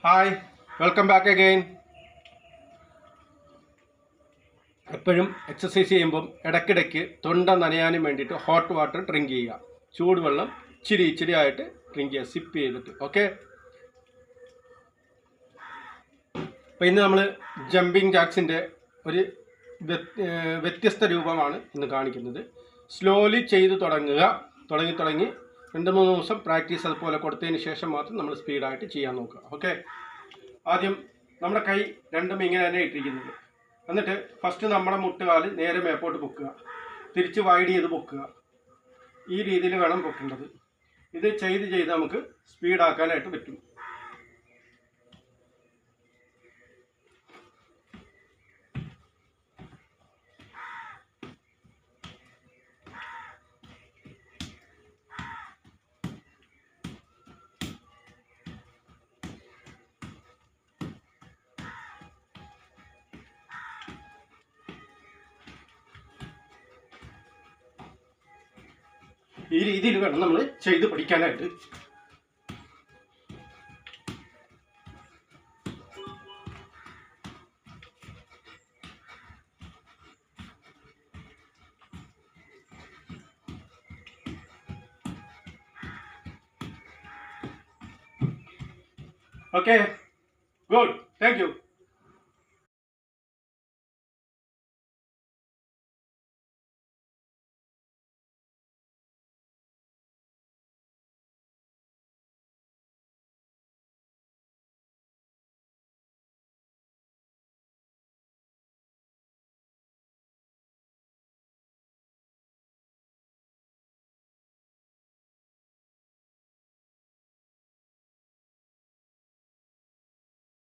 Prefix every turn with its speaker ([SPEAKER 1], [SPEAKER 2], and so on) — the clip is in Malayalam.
[SPEAKER 1] Hi, welcome back again. എപ്പോഴും എക്സസൈസ് ചെയ്യുമ്പം ഇടയ്ക്കിടയ്ക്ക് തൊണ്ട നനയാനും വേണ്ടിയിട്ട് ഹോട്ട് വാട്ടർ ഡ്രിങ്ക് ചെയ്യുക. ചൂടുവെള്ളം ഇച്ചിരി ആയിട്ട് ഡ്രിങ്ക് ചെയ്യുക, സിപ്പ് ചെയ്തിട്ട്. ഓക്കെ, അപ്പോൾ ഇന്ന് നമ്മൾ ജമ്പിങ് ജാക്സിൻ്റെ ഒരു വ്യത്യസ്ത രൂപമാണ് ഇന്ന് കാണിക്കുന്നത്. സ്ലോലി ചെയ്ത് തുടങ്ങി 2-3 ദിവസം പ്രാക്ടീസ് അതുപോലെ കൊടുത്തതിന് ശേഷം മാത്രം നമ്മൾ സ്പീഡായിട്ട് ചെയ്യാൻ നോക്കുക. ഓക്കെ, ആദ്യം നമ്മുടെ കൈ രണ്ടും ഇങ്ങനെ തന്നെ ഇട്ടിരിക്കുന്നത്. എന്നിട്ട് ഫസ്റ്റ് നമ്മുടെ മുട്ടുകാല് നേരെ മേപ്പോട്ട് പൊക്കുക, തിരിച്ച് വൈഡ് ചെയ്ത് പൊക്കുക. ഈ രീതിയിൽ വേണം പൊക്കേണ്ടത്. ഇത് ചെയ്ത് നമുക്ക് സ്പീഡാക്കാനായിട്ട് പറ്റും. ഈ രീതിയിൽ വേണം നമ്മൾ ചെയ്ത് പഠിക്കാനായിട്ട്. Okay, good, thank you.